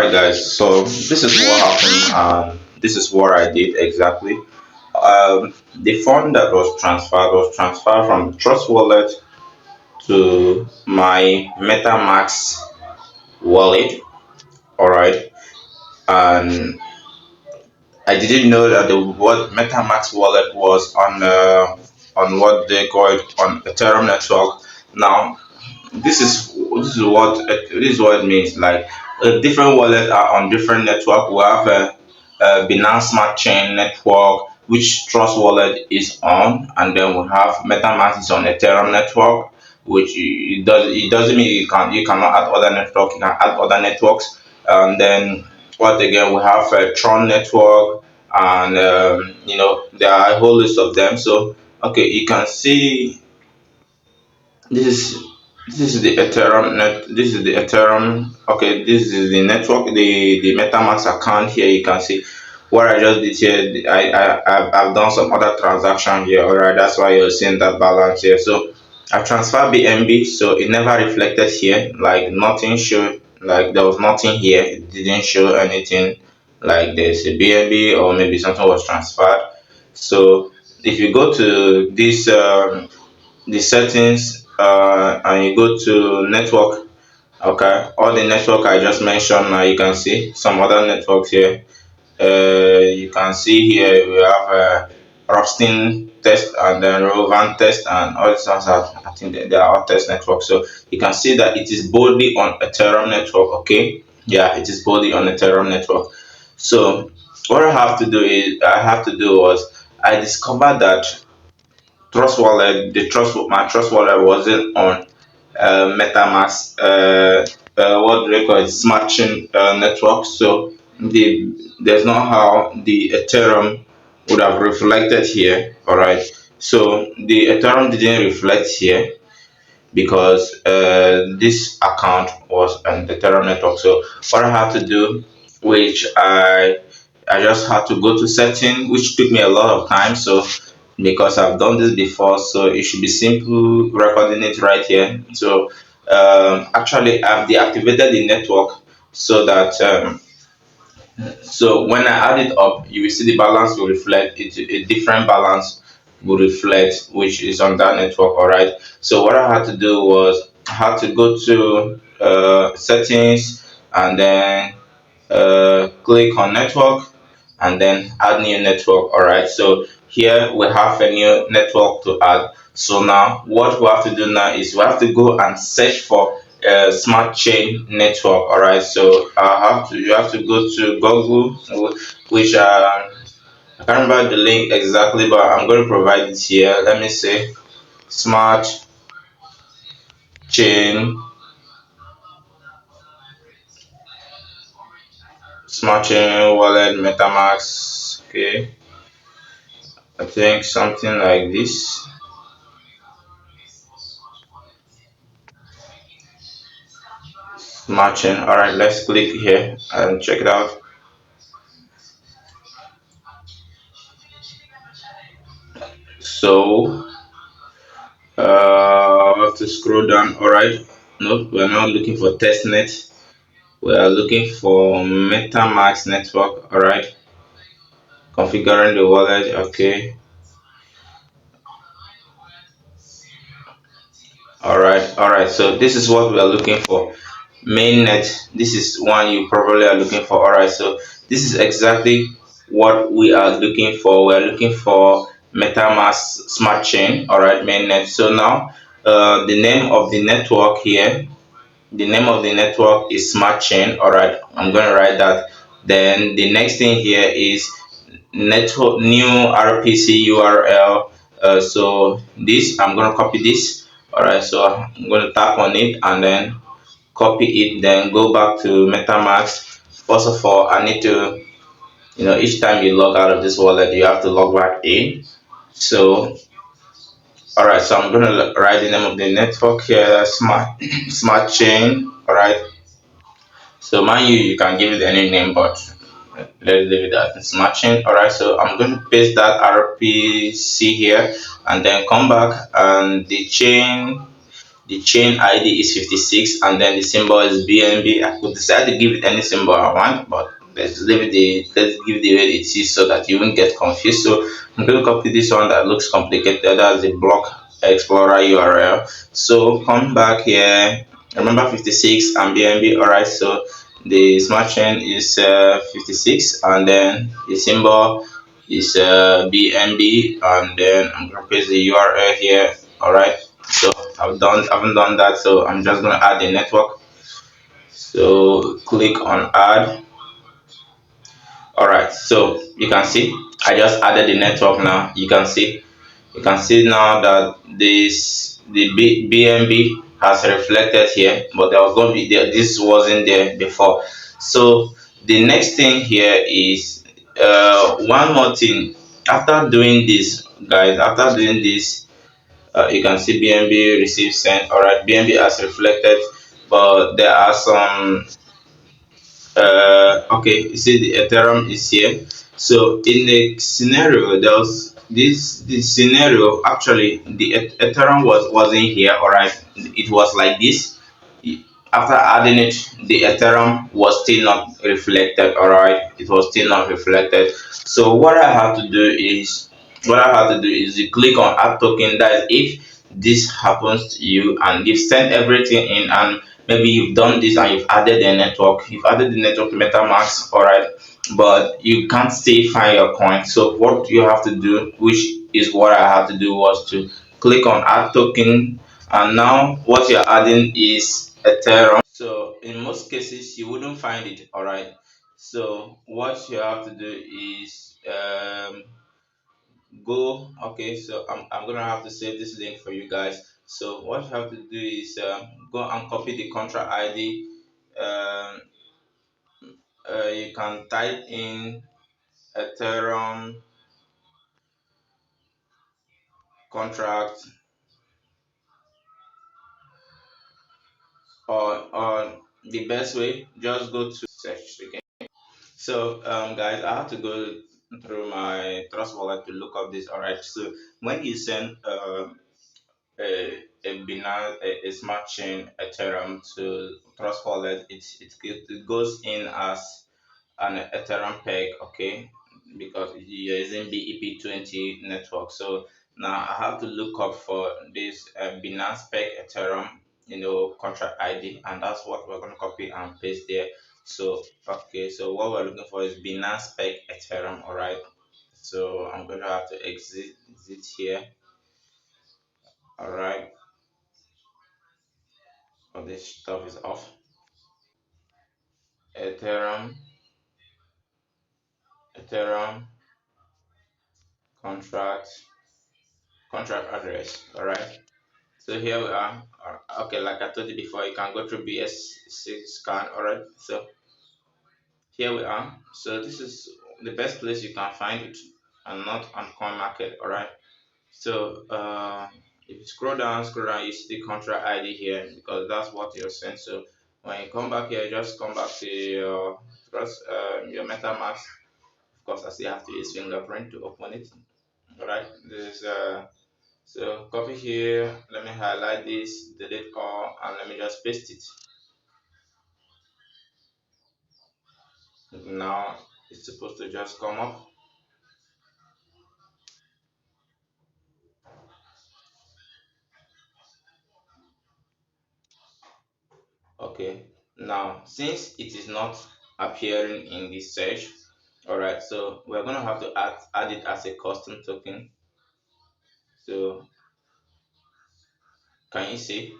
Alright guys, so this is what happened and this is what I did exactly. The fund that was transferred from Trust Wallet to my Metamask wallet. Alright, and I didn't know that the what Metamask wallet was on what they call it on Ethereum network. Now this is what it means. Like different wallets are on different network. We have a Binance Smart Chain network, which Trust Wallet is on, and then we have MetaMask is on Ethereum network, which it doesn't mean you cannot add other network. You can add other networks, and then what again we have a Tron network, and there are a whole list of them. So okay, you can see this is this is the Ethereum net. This is the Ethereum. Okay, this is the network. The MetaMask account here. You can see what I just did here. I've done some other transaction here. Alright, that's why you're seeing that balance here. So I transferred BNB, so it never reflected here. Like nothing showed. Like there was nothing here. It didn't show anything. Like there's a BNB or maybe something was transferred. So if you go to this. The settings and you go to network. Okay, all the network I just mentioned, now you can see some other networks here. You can see here we have Robstin test and then Rovan test and all these ones I think they are all test networks. So you can see that it is boldly on Ethereum network. Okay, yeah, it is boldly on Ethereum network. So what I have to do was I discovered that Trust Wallet, my Trust Wallet wasn't on MetaMask. What do they call it? Smart Chain network. So there's not how the Ethereum would have reflected here. All right. So the Ethereum didn't reflect here because this account was on the Ethereum network. So what I have to do, which I just had to go to setting, which took me a lot of time. So because I've done this before, so it should be simple recording it right here. So actually I've deactivated the network so that so when I add it up, you will see the balance will reflect it. A different balance will reflect which is on that network. All right. So what I had to do was I had to go to settings and then click on network and then add new network. All right, so here we have a new network to add. So now what we have to do now is we have to go and search for a smart chain network. All right, so you have to go to Google, which I can't remember the link exactly, but I'm going to provide it here. Let me say smart chain wallet MetaMask. Okay, I think something like this. Smart chain. All right, let's click here and check it out. So I have to scroll down. All right, no, we're not looking for testnet. We are looking for MetaMask network. All right, configuring the wallet. Okay. All right. So this is what we are looking for. Mainnet. This is one you probably are looking for. All right. So this is exactly what we are looking for. We are looking for MetaMask Smart Chain. All right, mainnet. So now, the name of the network here. The name of the network is Smart Chain. All right. I'm going to write that. Then the next thing here is network new RPC URL. So this I'm going to copy this. All right, so I'm going to tap on it and then copy it, then go back to MetaMask. First of all, I need to, each time you log out of this wallet, you have to log back in. So all right, so I'm going to write the name of the network here, smart chain. All right, so mind you can give it any name, but let's leave it at smart chain. All right, so I'm going to paste that RPC here and then come back, and the chain ID is 56, and then the symbol is BNB. I could decide to give it any symbol I want, but let's give it the way it is so that you won't get confused. So I'm going to copy this one that looks complicated. That's the block explorer URL. So come back here. Remember 56 and BNB. Alright, so the smart chain is 56, and then the symbol is BNB, and then I'm gonna paste the URL here. Alright, so haven't done that, so I'm just gonna add the network. So click on add. Alright, so you can see I just added the network. Now you can see now that the BNB has reflected here, but there was going to be there. This wasn't there before. So the next thing here is one more thing. After doing this, guys, after doing this, you can see BNB receive sent. All right, BNB has reflected, but there are some okay, you see the Ethereum is here. So in the scenario, there was this scenario. Actually, the Ethereum wasn't here. All right, it was like this. After adding it, the Ethereum was still not reflected. All right, it was still not reflected. So what I have to do is you click on add token. That is if this happens to you and you've sent everything in, and maybe you've done this and you've added the network to MetaMask, all right, but you can't still find your coin. So what you have to do, which is what I had to do, was to click on add token, and now what you're adding is Ethereum. So in most cases you wouldn't find it, all right. So what you have to do is go. Okay, so I'm gonna have to save this link for you guys. So what you have to do is go and copy the contract ID. um, you can type in Ethereum contract, or the best way, just go to search again. So guys, I have to go through my trust wallet to look up this. All right, so when you send a Binance, a smart chain Ethereum to Trust Wallet, it goes in as an Ethereum peg, okay, because you're using BEP20 network. So now I have to look up for this Binance peg Ethereum, contract ID, and that's what we're going to copy and paste there. So okay, so what we're looking for is Binance peg Ethereum. All right, so I'm going to have to exit here. All right, all this stuff is off. Ethereum, Ethereum contract, contract address. All right. So here we are. Okay, like I told you before, you can go through BS6 scan. All right. So here we are. So this is the best place you can find it, and not on coin market. All right. So if you scroll down, you see the contract ID here, because that's what you're sent. So when you come back here, just come back to your MetaMask. Of course, I still have to use fingerprint to open it. All right. So copy here. Let me highlight this, delete all, and let me just paste it. Now it's supposed to just come up. Okay. Now since it is not appearing in this search, all right. So we're gonna have to add it as a custom token. So can you see?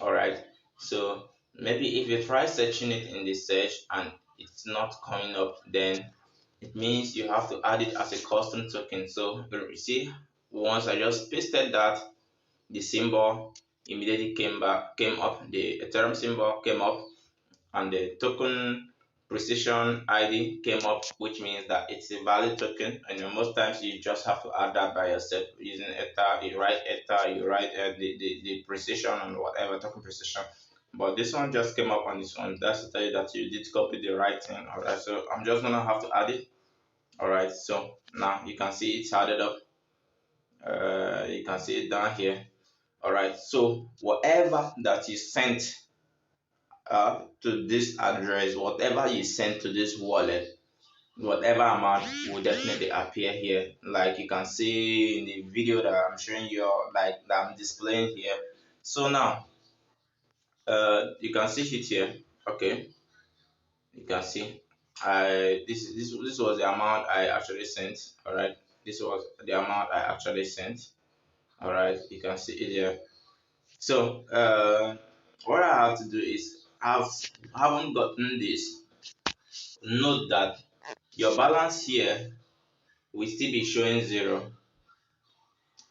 All right. So maybe if you try searching it in the search and it's not coming up, then it means you have to add it as a custom token. So you see, once I just pasted that, the symbol immediately came up, the Ethereum symbol came up, and the token precision ID came up, which means that it's a valid token. And most times you just have to add that by yourself using Ether. You write Ether, you write the precision and whatever token precision. But this one just came up on its own. That's to tell you that you did copy the right thing. All right, so I'm just gonna have to add it. All right, so now you can see it's added up. You can see it down here. All right. So whatever that you sent to this address, whatever you sent to this wallet, whatever amount will definitely appear here. Like you can see in the video that I'm showing you, like that I'm displaying here. So now, you can see it here. Okay, you can see. This was the amount I actually sent. All right, this was the amount I actually sent. All right, you can see it here. So, what I have to do is haven't gotten this. Note that your balance here will still be showing zero.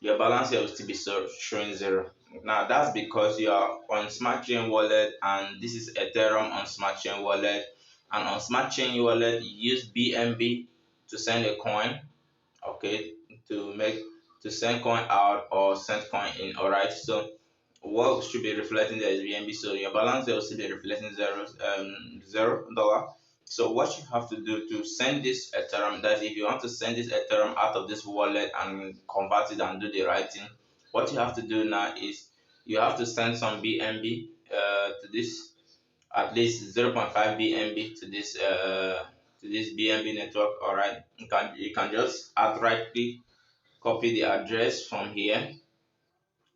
Your balance here will still be showing zero. Now that's because you are on Smart Chain Wallet, and this is Ethereum on Smart Chain Wallet. And on Smart Chain Wallet, you use BNB to send a coin, okay, to make to send coin out or send coin in. All right, so what should be reflecting there is BNB. So your balance there will still be reflecting $0. So what you have to do to send this Ethereum, that if you want to send this Ethereum out of this wallet and convert it and do the right thing, what you have to do now is you have to send some BNB to this, at least 0.5 BNB to this BNB network. All right, you can just outright click, copy the address from here.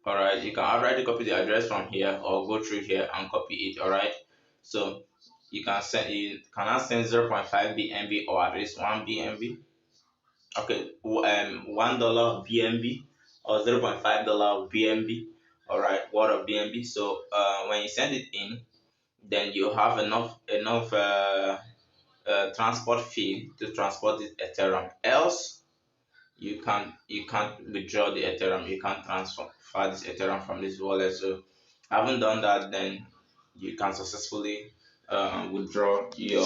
All right, you can already copy the address from here or go through here and copy it. All right, so you cannot send 0.5 BNB or at least 1 BNB. Okay, $1 BNB or $0.5 BNB. All right, word of BNB. So when you send it in, then you have enough transport fee to transport this Ethereum. Else you can't withdraw the Ethereum. You can't transfer this Ethereum from this wallet. So having done that, then you can successfully withdraw your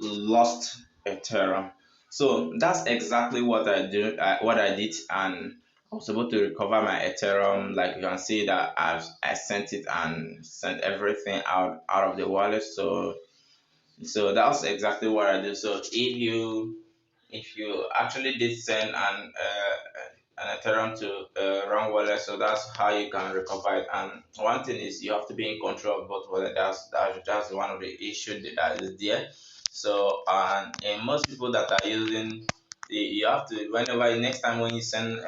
lost Ethereum. So that's exactly what what I did, and I was able to recover my Ethereum. Like you can see that I sent it and sent everything out of the wallet. So that's exactly what I do. So if you actually did send an Ethereum to wrong wallet, so that's how you can recover it. And one thing is you have to be in control of both wallets. That's one of the issues that is there. So and most people that are using, you have to, whenever next time when you send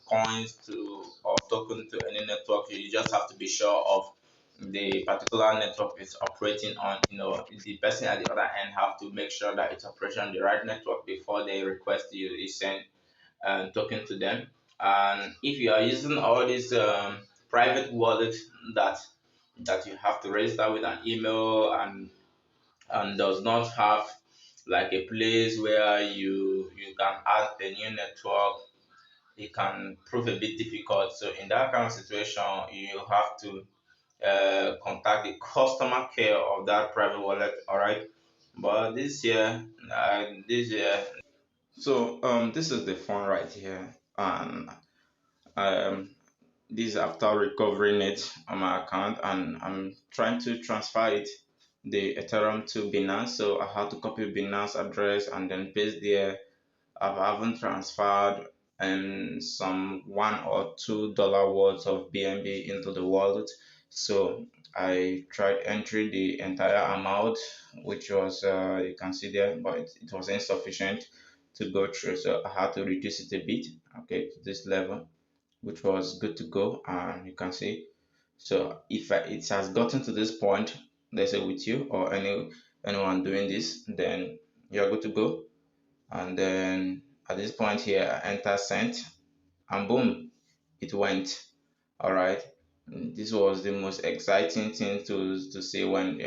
coins to or token to any network, you just have to be sure of the particular network is operating on. The person at the other end have to make sure that it's operating on the right network before they request you send token to them. And if you are using all these private wallets that you have to register with an email, and does not have like a place where you can add a new network, it can prove a bit difficult. So in that kind of situation, you have to contact the customer care of that private wallet. All right, but this is the phone right here, and um this is after recovering it on my account, and I'm trying to transfer it, the Ethereum, to Binance. So I had to copy Binance address and then paste there. I haven't transferred some $1 or $2 worth of BNB into the wallet. So I tried entering the entire amount, which was you can see there, but it was insufficient to go through. So I had to reduce it a bit, okay, to this level, which was good to go. And you can see. So if it has gotten to this point, let's say with you or anyone doing this, then you're good to go. And then at this point here, I enter sent, and boom, it went. All right. This was the most exciting thing to see when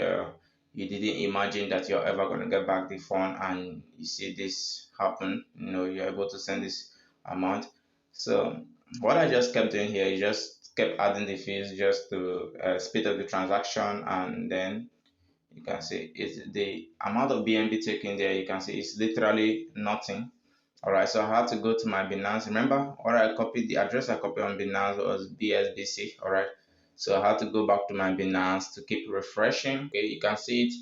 you didn't imagine that you're ever going to get back the phone, and you see this happen. You're able to send this amount. So what I just kept doing here is just kept adding the fees just to speed up the transaction. And then you can see it's the amount of BNB taken there. You can see it's literally nothing. All right, so I had to go to my Binance. Remember, what I copied, the address I copied on Binance was BSBC. All right, so I had to go back to my Binance to keep refreshing. Okay, you can see it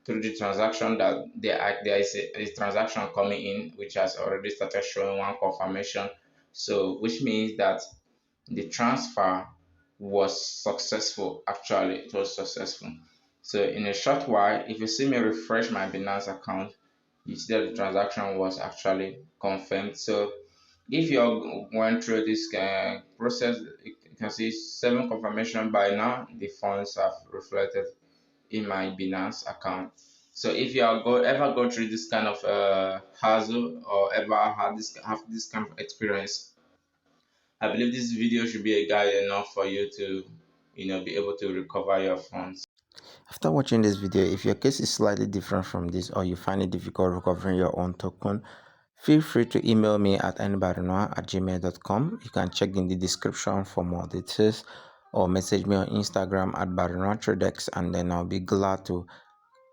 through the transaction that there is a transaction coming in, which has already started showing one confirmation. So, which means that the transfer was successful. Actually, it was successful. So in a short while, if you see me refresh my Binance account, you see that the transaction was actually confirmed. So if you're going through this process, you can see 7 confirmation by now. The funds have reflected in my Binance account. So if you are ever go through this kind of hassle or ever have this kind of experience, I believe this video should be a guide enough for you to be able to recover your funds. After watching this video, if your case is slightly different from this or you find it difficult recovering your own token, feel free to email me at nbarinoa@gmail.com. You can check in the description for more details or message me on Instagram at barinoatradex, and then I'll be glad to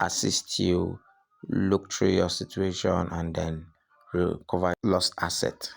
assist you look through your situation and then recover lost asset.